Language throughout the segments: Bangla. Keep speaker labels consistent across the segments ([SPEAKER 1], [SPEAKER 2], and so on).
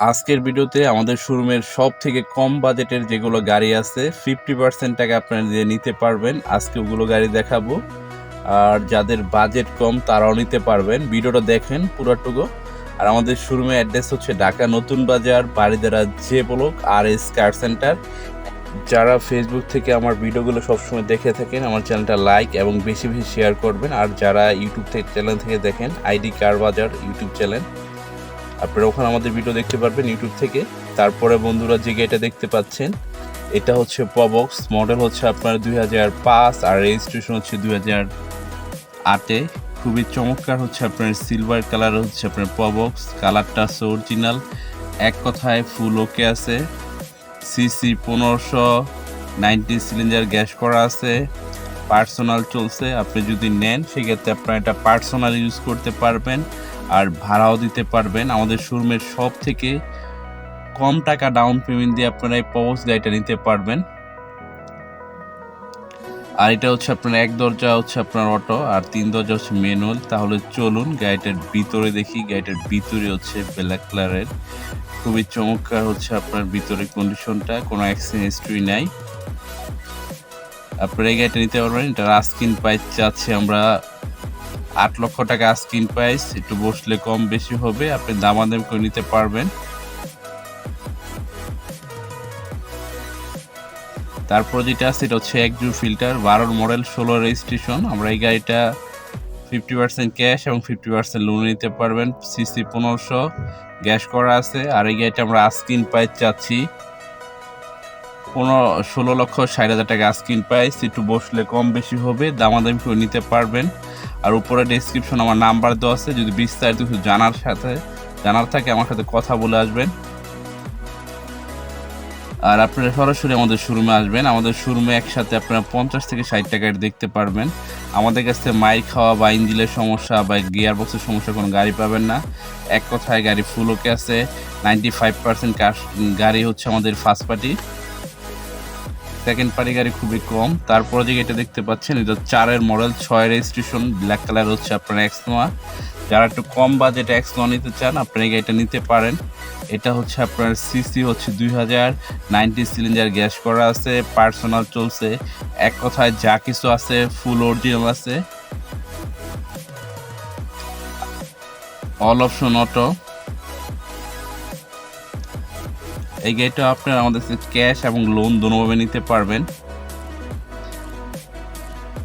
[SPEAKER 1] আজকের ভিডিওতে আমাদের শোরুমের সব থেকে কম বাজেটের যেগুলো গাড়ি আছে 50% টাকা আপনারা দিয়ে নিতে পারবেন। আজকে ওগুলো গাড়ি দেখাবো, আর যাদের বাজেট কম তারাও নিতে পারবেন। ভিডিওটা দেখেন পুরোটুকু। আর আমাদের শোরুমের অ্যাড্রেস হচ্ছে ঢাকা নতুন বাজার, বারিধারা জে ব্লক, RS কার সেন্টার। যারা ফেসবুক থেকে আমার ভিডিওগুলো সবসময় দেখে থাকেন, আমার চ্যানেলটা লাইক এবং বেশি বেশি শেয়ার করবেন। আর যারা ইউটিউব চ্যানেল থেকে দেখেন, ID কার বাজার ইউটিউব চ্যানেল, আপনারা ওখানে আমাদের ভিডিও দেখতে পারবেন ইউটিউব থেকে। তারপরে বন্ধুরা, যে গাড়িটা দেখতে পাচ্ছেন এটা হচ্ছে প্রবক্স, মডেল হচ্ছে আপনার 2005 আর রেজিস্ট্রেশন হচ্ছে 2008-এ। খুবই চমৎকার হচ্ছে আপনার সিলভার কালার হচ্ছে আপনার প্রবক্স, কালারটা হচ্ছে অরিজিনাল, এক কথায় ফুল ওকে আছে। সিসি 1500, 90 সিলিন্ডার গ্যাস করা আছে, পার্সোনাল চলছে। আপনি যদি নেন সেক্ষেত্রে আপনারা এটা পার্সোনাল ইউজ করতে পারবেন আর ভাড়াও দিতে পারবেন। আমাদের শোরুমের সব থেকে কম টাকা ডাউন পেমেন্ট দিয়ে আপনারা এই প্রবক্স গাড়িটা নিতে পারবেন। আর এটা হচ্ছে আপনার এক দরজা হচ্ছে আপনার অটো, আর 3 দরজা হচ্ছে ম্যানুয়াল। তাহলে চলুন গাড়িটার ভিতরে দেখি। গাড়িটার ভিতরে হচ্ছে ব্ল্যাক কালারের, খুবই চমৎকার হচ্ছে আপনার ভিতরে কন্ডিশনটা, কোনো অ্যাক্সিডেন্ট হিস্ট্রি নাই। আপনারা এই গাড়িটা নিতে পারবেন। এটা আস্কিং প্রাইস চাচ্ছি আমরা 8 লক্ষ টাকা আস্কিং প্রাইস, একটু বসলে কম বেশি হবে, আপনি দামাদাম করে নিতে পারবেন। তারপর যেটা আছে এটা হচ্ছে একজু ফিল্টার, 12 মডেল, 16 রেজিস্ট্রেশন। আমরা এই গাড়িটা 50% ক্যাশ এবং 50% লোন নিতে পারবেন। সিসি 1500 গ্যাস করা আছে। আর এই গাড়িটা আমরা আস্কিং প্রাইস চাচ্ছি 16,60,000 টাকা আস্কিং প্রাইস, একটু বসলে কম বেশি হবে, দামাদামি করে নিতে পারবেন। আর উপরে ডেসক্রিপশন আমার নাম্বার দেওয়া আছে, যদি বিস্তারিত কিছু জানার থাকে আমার সাথে কথা বলে আসবেন। আর আপনারা সরাসরি আমাদের শোরুমে আসবেন। আমাদের শোরুমে একসাথে আপনারা 50 থেকে 60 টাকায় দেখতে পারবেন। আমাদের কাছ থেকে মাইর খাওয়া বা ইঞ্জিনের সমস্যা বা গিয়ার বক্সের সমস্যা কোনো গাড়ি পাবেন না। এক কথায় গাড়ি ফুল ওকে আছে। 95% গাড়ি হচ্ছে আমাদের ফার্স্ট পার্টি, সেকেন্ড পার্টি গাড়ি খুবই কম। তারপরে যে এটা দেখতে পাচ্ছেন এটা 4-এর মডেল, 6 রেজিস্ট্রেশন, ব্ল্যাক কালার হচ্ছে আপনার এক্সনোয়া। যারা একটু কম বাজেটে এক্সনোয়া নিতে চান আপনারা এই গাড়িটা নিতে পারেন। এটা হচ্ছে আপনার সিসি হচ্ছে 2000, 90 সিলিন্ডার গ্যাস করা আছে, পার্সোনাল চলছে, এক কথায় যা কিছু আছে ফুল অরিজিনাল আছে, অল অপশন অটো। এই গাড়িটা আপনারা আমাদের কাছে ক্যাশ এবং লোন দুটোভাবে নিতে পারবেন।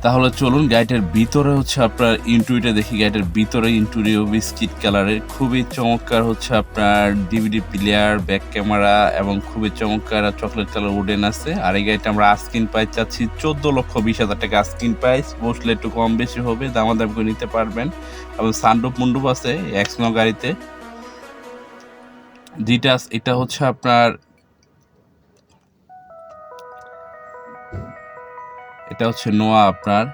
[SPEAKER 1] তাহলে চলুন গাড়িটার ভিতরে হচ্ছে আপনার ইন্টেরিয়রটা দেখি। গাড়িটার ভিতরে ইন্টেরিয়র বিস্কিট কালারের, খুবই চমৎকার হচ্ছে আপনার DVD প্লেয়ার, ব্যাক ক্যামেরা এবং খুবই চমৎকার চকলেট কালার উডেন আছে। আর এই গাড়িটা আমরা আস্কিং প্রাইস চাচ্ছি 14,20,000 টাকা আস্কিং প্রাইস, বসলে একটু কম বেশি হবে, দামাদাম করে নিতে পারবেন। এবং সানরুফ মন্ডুপ আছে এক্সনো গাড়িতে। এটা হচ্ছে আপনার, এটা হচ্ছে নোয়া আপনার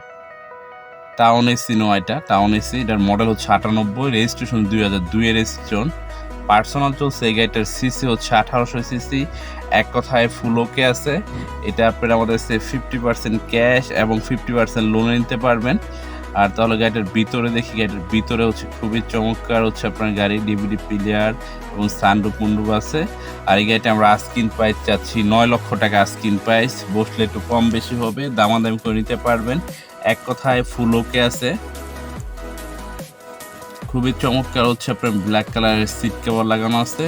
[SPEAKER 1] টাউন এসি নোয়া, এটা টাউন এসি। এটার মডেল হচ্ছে 98, রেজিস্ট্রেশন 2002 এর রেজিস্ট্রেশন, পার্সোনাল চলছে। এই গাড়িটার সিসি হচ্ছে 1800 সিসি, এক কথায় ফুল ওকে আছে। এটা আপনারা আমাদের কাছে 50% ক্যাশ এবং 50% লোনে নিতে পারবেন। আর তাহলে গাড়িটার ভিতরে দেখি। গাড়িটার ভিতরে হচ্ছে খুবই চমৎকার হচ্ছে আপনার গাড়ি, DVD প্লেয়ার এবং সানরুফ মন্ডুপ আছে। আর এই গাড়িটা আমরা আস্কিং প্রাইস চাচ্ছি 9 লক্ষ টাকা আস্কিং প্রাইস, বসলে একটু কম বেশি হবে, দামাদামি করে নিতে পারবেন। এক কথায় ফুল ওকে আছে, খুবই চমৎকার হচ্ছে আপনার ব্ল্যাক কালারের সিট কভার লাগানো আছে।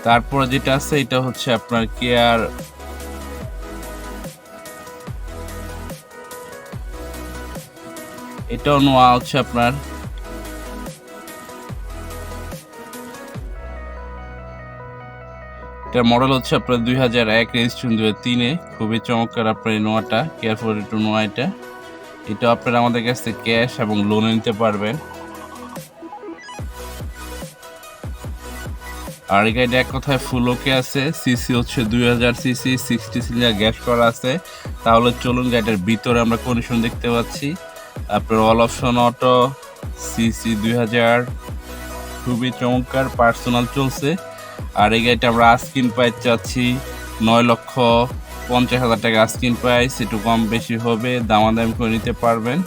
[SPEAKER 1] তারপরে যেটা আছে এটা হচ্ছে আপনার কেয়ার, এটাও নোয়া হচ্ছে আপনার। এটার মডেল হচ্ছে আপনার 2001, রেজিস্ট্রেশন 2003-এ। খুবই চমৎকার আপনার এই নোয়াটা, কেয়ারফুল একটু নোয়া এটা। এটা আপনারা আমাদের কাছ থেকে ক্যাশ এবং লোনে নিতে পারবেন। আর এই গাড়িটা এক কথায় ফুল ওকে আছে। সিসি হচ্ছে 2000 সিসি, 60 সিলিন্ডার গ্যাস করা আছে। তাহলে চলুন গাড়িটার ভিতরে আমরা কন্ডিশন দেখতে পাচ্ছি। আপনার অল অপশন অটো, সিসি 2000, খুবই চমৎকার, পার্সোনাল চলছে। আর এই গাড়িটা আমরা আস্কিং প্রাইস চাচ্ছি 9,50,000 টাকা আস্কিং প্রাইস, একটু কম বেশি হবে, দামাদামি করে নিতে পারবেন।